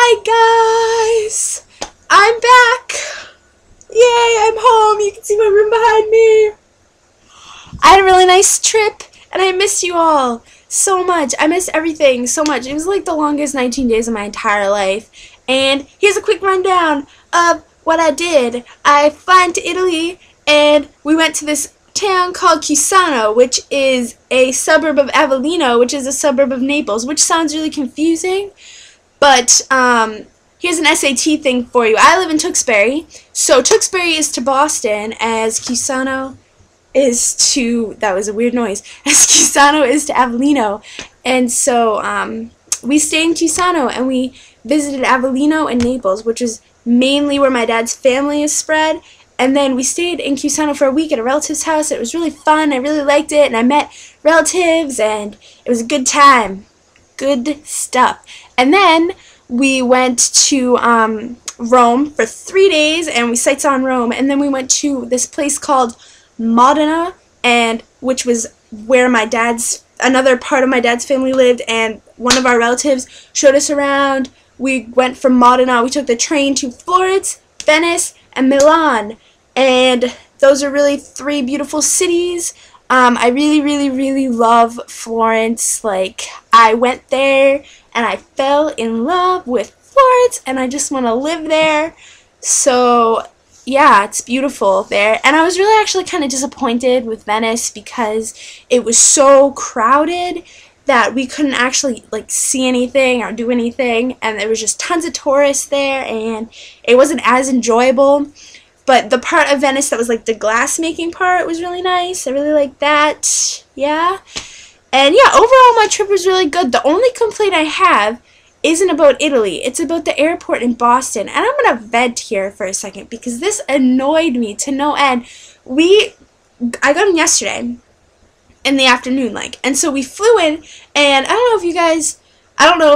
Hi guys! I'm back! Yay, I'm home! You can see my room behind me! I had a really nice trip and I missed you all so much. I missed everything so much. It was like the longest 19 days of my entire life. And here's a quick rundown of what I did. I flew into Italy and we went to this town called Cusano, which is a suburb of Avellino, which is a suburb of Naples, which sounds really confusing. But here's an SAT thing for you. I live in Tewksbury, so Tewksbury is to Boston as Cusano is to, that was a weird noise, as Cusano is to Avellino. And so we stayed in Cusano and we visited Avellino and Naples, which is mainly where my dad's family is spread. And then we stayed in Cusano for a week at a relative's house. It was really fun. I really liked it, and I met relatives, and it was a good time. Good stuff. And then we went to Rome for 3 days, and we sightsaw in Rome. And then we went to this place called Modena, and which was where another part of my dad's family lived, and one of our relatives showed us around. We went from Modena. We took the train to Florence, Venice, and Milan. And those are really three beautiful cities. I really love Florence. Like, I went there and I fell in love with Florence and I just want to live there. So yeah, it's beautiful there. And I was really actually kind of disappointed with Venice because it was so crowded that we couldn't actually like see anything or do anything, and there was just tons of tourists there and it wasn't as enjoyable. But the part of Venice that was like the glass making part was really nice. I really liked that. Yeah. And yeah, overall my trip was really good. The only complaint I have isn't about Italy. It's about the airport in Boston. And I'm going to vent here for a second because this annoyed me to no end. I got in yesterday in the afternoon, and so we flew in, and I don't know if you guys, I don't know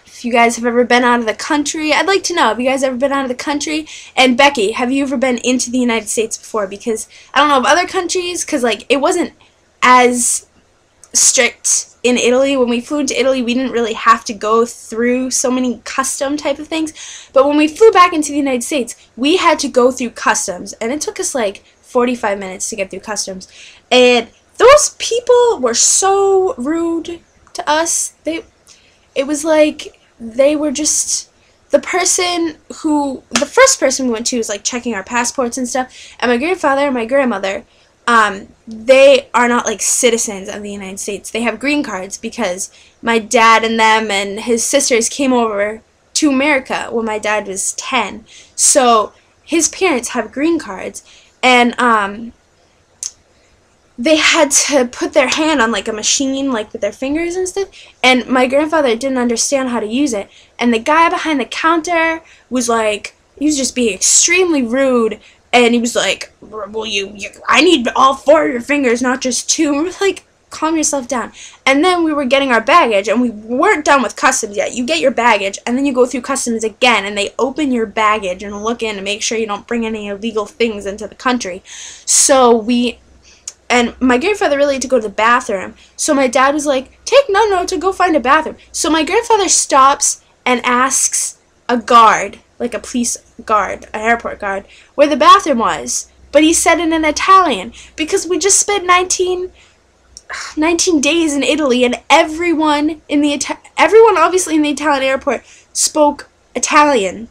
if you guys have ever been out of the country. I'd like to know, have you guys ever been out of the country? And Becky, have you ever been into the United States before? Because I don't know of other countries, because it wasn't as strict in Italy. When we flew into Italy, we didn't really have to go through so many custom type of things. But when we flew back into the United States, we had to go through customs, and it took us like 45 minutes to get through customs. And those people were so rude to us. It was like they were just the first person we went to was like checking our passports and stuff. And my grandfather and my grandmother, they are not like citizens of the United States. They have green cards because my dad and them and his sisters came over to America when my dad was 10. So his parents have green cards, and they had to put their hand on like a machine, like with their fingers and stuff, and my grandfather didn't understand how to use it, and the guy behind the counter was like, he was just being extremely rude, and he was like, well, I need all 4 of your fingers, not just 2. And we're like, calm yourself down. And then we were getting our baggage, and we weren't done with customs yet. You get your baggage, and then you go through customs again, and they open your baggage and look in to make sure you don't bring any illegal things into the country. So and my grandfather really had to go to the bathroom. So my dad was like, take no to go find a bathroom. So my grandfather stops and asks a guard, like a police guard, an airport guard, where the bathroom was. But he said it in Italian because we just spent 19 days in Italy, and everyone obviously in the Italian airport spoke Italian.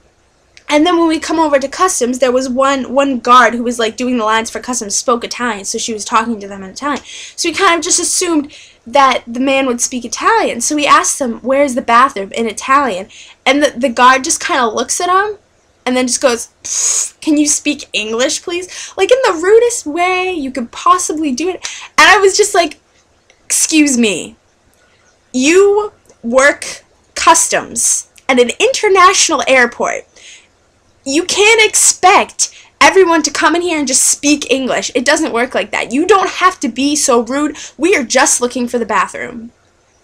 And then when we come over to customs, there was one guard who was like doing the lines for customs, spoke Italian, so she was talking to them in Italian. So we kind of just assumed that the man would speak Italian. So we asked him, where's the bathroom, in Italian? And the guard just kind of looks at him and then just goes, can you speak English, please? Like in the rudest way you could possibly do it. And I was just like, excuse me, you work customs at an international airport. You can't expect everyone to come in here and just speak English. It doesn't work like that. You don't have to be so rude. We are just looking for the bathroom.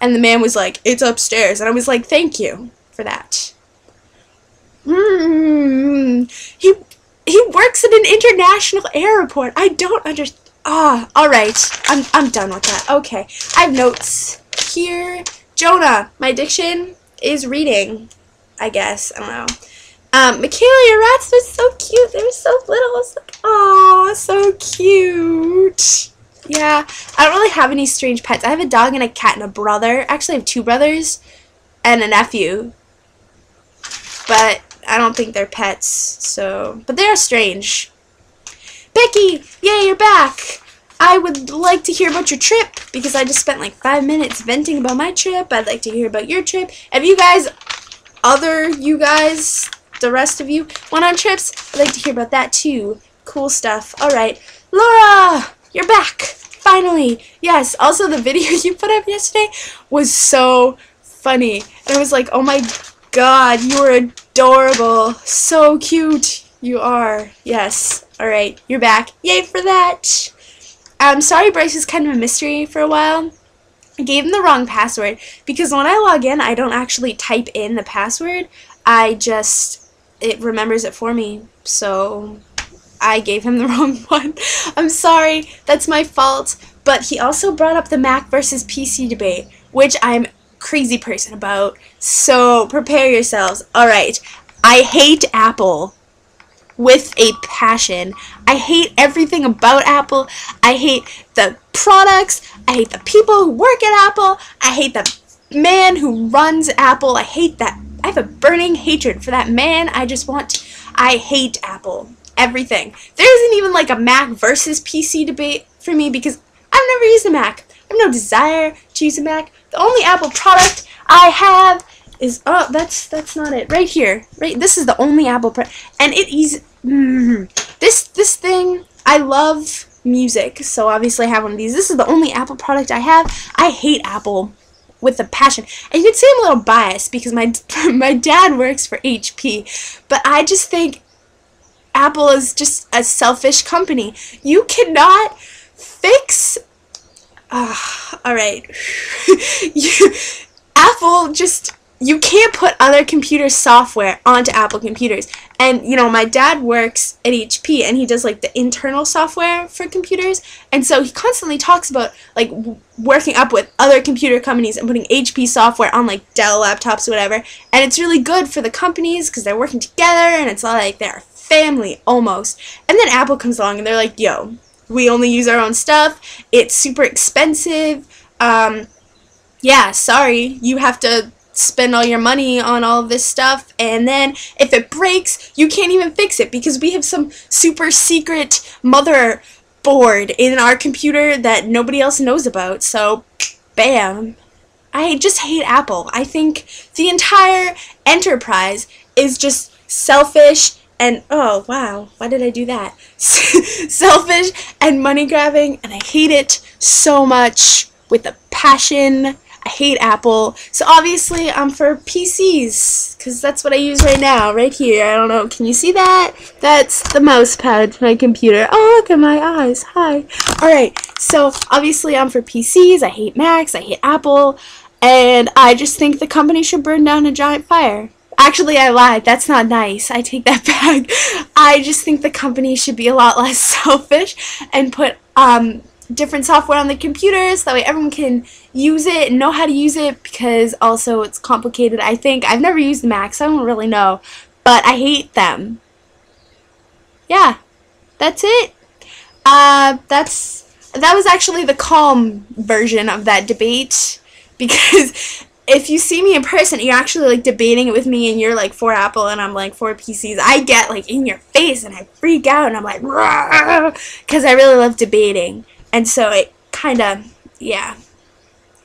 And the man was like, it's upstairs. And I was like, thank you for that. He works at an international airport. I don't understand. Alright. I'm done with that. Okay. I have notes here. Jonah, my diction is reading, I guess. I don't know. Michaela, your rats were so cute. They were so little. I was like, oh, so cute. Yeah, I don't really have any strange pets. I have a dog and a cat and a brother. Actually, I have 2 brothers and a nephew. But I don't think they're pets, so... But they are strange. Becky! Yay, you're back! I would like to hear about your trip, because I just spent like 5 minutes venting about my trip. I'd like to hear about your trip. If you guys, the rest of you, went on trips, I'd like to hear about that too. Cool stuff. Alright. Laura! You're back! Finally! Yes, also the video you put up yesterday was so funny. And I was like, oh my god, you are adorable. So cute. You are. Yes. Alright, you're back. Yay for that! Sorry Bryce is kind of a mystery for a while. I gave him the wrong password because when I log in, I don't actually type in the password. It remembers it for me. So I gave him the wrong one. I'm sorry. That's my fault. But he also brought up the Mac versus PC debate, which I'm a crazy person about. So prepare yourselves. Alright. I hate Apple with a passion. I hate everything about Apple. I hate the products. I hate the people who work at Apple. I hate the man who runs Apple. I hate that. I have a burning hatred for that man. I hate Apple. Everything. There isn't even like a Mac versus PC debate for me because I've never used a Mac. I have no desire to use a Mac. The only Apple product I have is, oh, that's not it. Right here. Right, this is the only Apple product. And it is, this thing, I love music, so obviously I have one of these. This is the only Apple product I have. I hate Apple with a passion. And you can say I'm a little biased because my dad works for HP, but I just think Apple is just a selfish company. You cannot fix... alright. Apple just... You can't put other computer software onto Apple computers. And, you know, my dad works at HP, and he does, like, the internal software for computers. And so he constantly talks about, like, working up with other computer companies and putting HP software on, like, Dell laptops or whatever. And it's really good for the companies because they're working together, and it's like they're family, almost. And then Apple comes along, and they're like, yo, we only use our own stuff. It's super expensive. Yeah, sorry. You have to spend all your money on all of this stuff, and then if it breaks, you can't even fix it because we have some super secret motherboard in our computer that nobody else knows about. So, bam. I just hate Apple. I think the entire enterprise is just selfish and, oh wow, why did I do that? Selfish and money grabbing, and I hate it so much with a passion. I hate Apple. So obviously I'm for PCs because that's what I use right now, right here. I don't know. Can you see that? That's the mouse pad to my computer. Oh, look at my eyes. Hi. Alright, so obviously I'm for PCs. I hate Macs. I hate Apple. And I just think the company should burn down a giant fire. Actually, I lied. That's not nice. I take that back. I just think the company should be a lot less selfish and put different software on the computers, that way everyone can use it and know how to use it, because also it's complicated. I think I've never used the Mac, so I don't really know, but I hate them. Yeah, that's it. That was actually the calm version of that debate, because if you see me in person, you're actually like debating it with me, and you're like for Apple and I'm like for PCs. I get like in your face and I freak out and I'm like, because I really love debating. And so it kind of, yeah.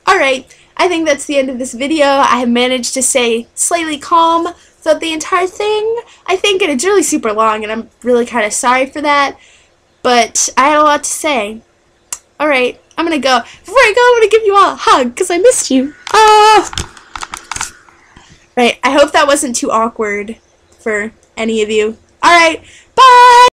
Alright, I think that's the end of this video. I have managed to stay slightly calm throughout the entire thing, I think, and it's really super long, and I'm really kind of sorry for that. But I had a lot to say. Alright, I'm going to go. Before I go, I'm going to give you all a hug, because I missed you. Right, I hope that wasn't too awkward for any of you. Alright, bye!